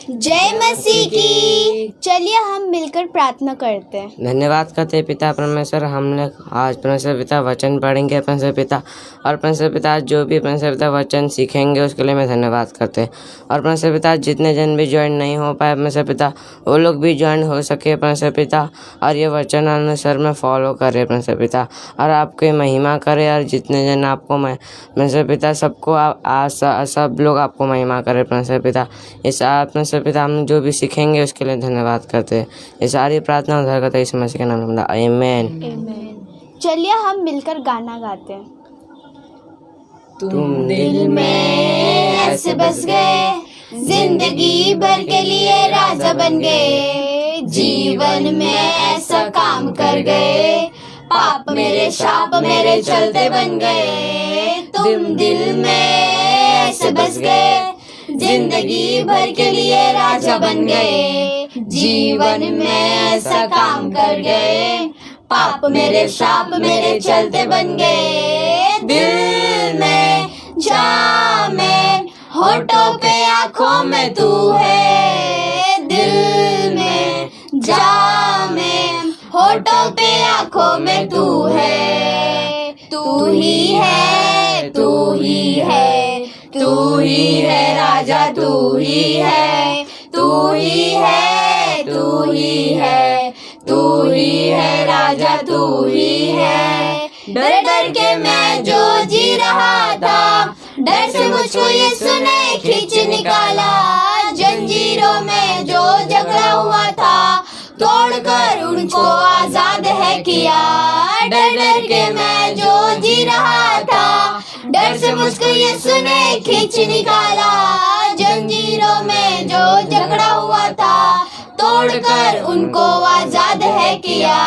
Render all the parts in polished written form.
जय मसीह की। चलिए हम मिलकर प्रार्थना करते हैं। धन्यवाद करते पिता परमेश्वर, हम लोग आज परमेश्वर पिता वचन पढ़ेंगे परमेश्वर पिता, और परमेश्वर पिता जो भी परमेश्वर पिता वचन सीखेंगे उसके लिए मैं धन्यवाद करते हैं। और परमेश्वर पिता जितने जन भी ज्वाइन नहीं हो पाए परमेश्वर पिता वो लोग भी ज्वाइन हो सके परमेश्वर पिता, और ये वचन अनुसार में फॉलो करे परमेश्वर पिता, और आपकी महिमा करे। और जितने जन आपको परमेश्वर पिता सबको सब लोग आपको महिमा करे परमेश्वर पिता। इस परमेश्वर पिता हम जो भी सीखेंगे उसके लिए धन्यवाद करते हैं। ये सारी प्रार्थना उद्धार करते यीशु मसीह के नाम में, आमीन। चलिए हम मिलकर गाना गाते हैं। तुम दिल में ऐसे बस गए, जिंदगी भर के लिए राजा बन गए, जीवन में ऐसा काम कर गए, पाप मेरे शाप मेरे चलते बन गए। तुम दिल में ऐसे बस गए, जिंदगी भर के लिए राजा बन गए, जीवन में ऐसा काम कर गए, पाप मेरे शाप मेरे चलते बन गए। दिल में जामें, होठों पे आँखों में तू है, दिल में जामें, होठों पे आँखों में तू है। तू ही है, तू ही है, तू ही है राजा, तू ही है, तू ही है, तू ही है, तू ही है राजा, तू ही है। डर डर के मैं जो जी रहा था, डर से मुझको यीशु ने खींच निकाला, जंजीरों में जो जकड़ा हुआ था तोड़कर उनको आजाद है किया। डर डर के मैं जो जी रहा था, डर से मुझको यीशु ने खींच निकाला, जंजीरों में जो जकड़ा हुआ था तोड़कर उनको आजाद है किया।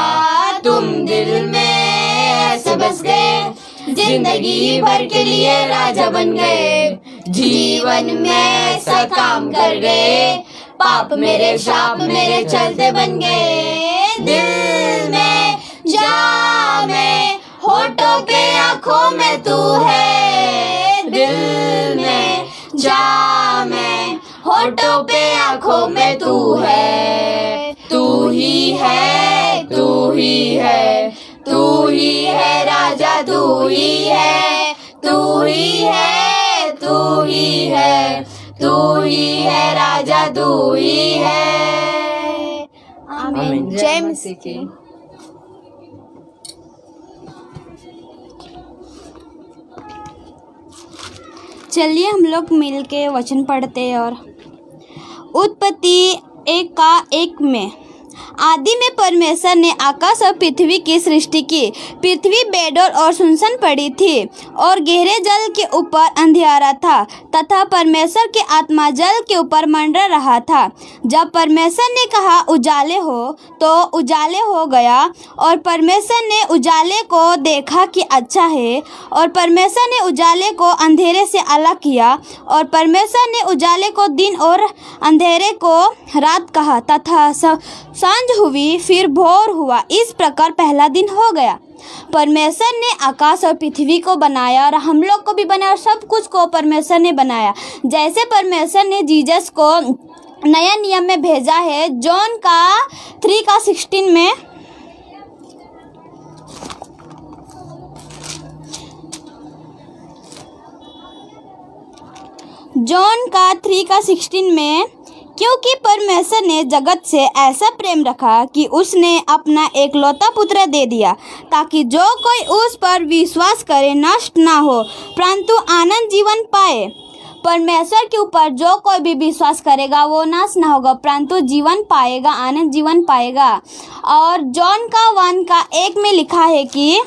तुम दिल में ऐसे बस गए, जिंदगी भर के लिए राजा बन गए, जीवन में ऐसा काम कर गए, पाप मेरे शाप मेरे चलते बन गए। दिल में जामें, होठों पे आँखों में तू है, दिल में जामें, होठों पे आँखों में तू है। तू ही है, तू ही है, तू ही है राजा, तू ही है, तू ही है, तू ही है, तू ही है राजा, तू ही है। आमीन। जय मसीह की। चलिए हम लोग मिलके वचन पढ़ते हैं। और उत्पत्ति 1:1 में आदि में परमेश्वर ने आकाश और पृथ्वी की सृष्टि की। पृथ्वी बेडौल और सुनसान पड़ी थी और गहरे जल के ऊपर अंधियारा था, तथा परमेश्वर की आत्मा जल के ऊपर मंडरा रहा था। जब परमेश्वर ने कहा उजाले हो, तो उजाले हो गया। और परमेश्वर ने उजाले को देखा कि अच्छा है, और परमेश्वर ने उजाले को अंधेरे से अलग किया। और परमेश्वर ने उजाले को दिन और अंधेरे को रात कहा, तथा सांझ हुई, फिर भोर हुआ। इस प्रकार पहला दिन हो गया। परमेश्वर ने आकाश और पृथ्वी को बनाया, और हम लोग को भी बनाया, और सब कुछ को परमेश्वर ने बनाया। जैसे परमेश्वर ने जीसस को नया नियम में भेजा है, जॉन का 3:16 में, जॉन का 3:16 में, क्योंकि परमेश्वर ने जगत से ऐसा प्रेम रखा कि उसने अपना एकलौता पुत्र दे दिया, ताकि जो कोई उस पर विश्वास करे नष्ट ना हो, परंतु अनंत जीवन पाए। परमेश्वर के ऊपर जो कोई भी विश्वास करेगा वो नाश ना होगा, परंतु जीवन पाएगा, अनंत जीवन पाएगा। और जॉन का 1:1 में लिखा है कि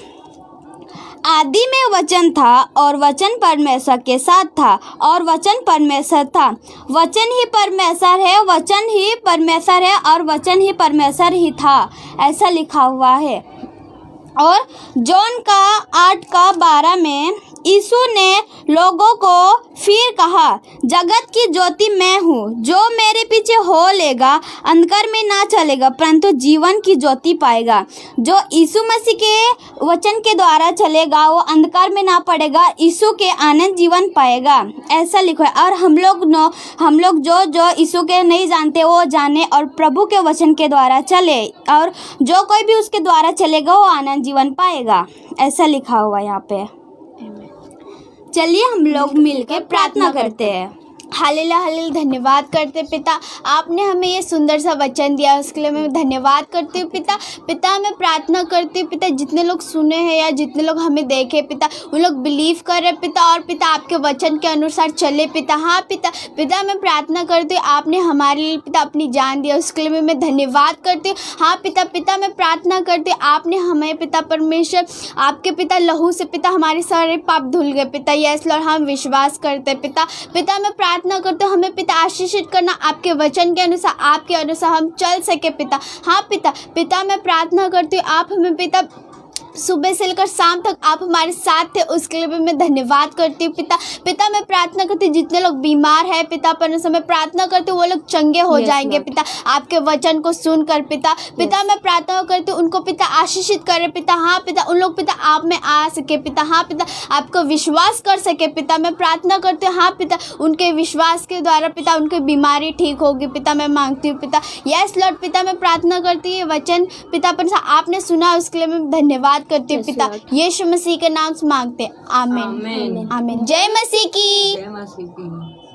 आदि में वचन था, और वचन परमेश्वर के साथ था, और वचन परमेश्वर था। वचन ही परमेश्वर है, वचन ही परमेश्वर है, और वचन ही परमेश्वर ही था, ऐसा लिखा हुआ है। और जॉन का 8:12 में यीशु ने लोगों को फिर कहा, जगत की ज्योति मैं हूँ, जो मेरे पीछे हो लेगा अंधकार में ना चलेगा परंतु जीवन की ज्योति पाएगा। जो यीशु मसीह के वचन के द्वारा चलेगा वो अंधकार में ना पड़ेगा, यीशु के आनंद जीवन पाएगा, ऐसा लिखा है। और हम लोग जो यीशु के नहीं जानते वो जाने और प्रभु के वचन के द्वारा चले, और जो कोई भी उसके द्वारा चलेगा वो आनंद जीवन पाएगा, ऐसा लिखा हुआ है यहाँ पे। चलिए हम लोग मिलकर प्रार्थना करते हैं। हालेलुया हालेलुया, धन्यवाद करते पिता, आपने हमें ये सुंदर सा वचन दिया, उसके लिए मैं धन्यवाद करती हूँ पिता। पिता मैं प्रार्थना करती हूँ पिता, जितने लोग सुने हैं या जितने लोग हमें देखे पिता, उन लोग बिलीव करे पिता, और पिता आपके वचन के अनुसार चले पिता। हाँ पिता मैं प्रार्थना करती हूँ, आपने हमारे लिए पिता अपनी जान दिया, उसके लिए मैं धन्यवाद करती हूँ। हाँ पिता मैं प्रार्थना करती हूँ, आपने हमें पिता परमेश्वर आपके पिता लहू से पिता हमारे सारे पाप धुल गए पिता। यस लॉर्ड, हम विश्वास करते पिता। पिता मैं प्रार्थना करते हो हमें पिता आशीषित करना, आपके वचन के अनुसार, आपके अनुसार हम चल सके पिता। हाँ पिता मैं प्रार्थना करती हूँ, आप हमें पिता सुबह से लेकर शाम तक आप हमारे साथ थे, उसके लिए भी मैं धन्यवाद करती हूँ पिता मैं प्रार्थना करती हूँ जितने लोग बीमार हैं पिता परमेश्वर मैं प्रार्थना करती हूँ वो लोग चंगे हो जाएंगे पिता, आपके वचन को सुनकर पिता। मैं प्रार्थना करती हूँ उनको पिता आशीषित करे पिता। हाँ पिता, उन लोग पिता आप में आ सके पिता। हाँ पिता, आपको विश्वास कर सके पिता, मैं प्रार्थना करती हूँ। हाँ पिता, उनके विश्वास के द्वारा पिता उनकी बीमारी ठीक होगी पिता, मैं मांगती हूँ पिता। यस लॉर्ड, पिता मैं प्रार्थना करती हूँ वचन पिता परमेश्वर आपने सुना, उसके लिए मैं धन्यवाद करती हूँ पिता। यीशु मसीह के नाम से मांगते हैं, आमीन आमीन। जय मसीह की।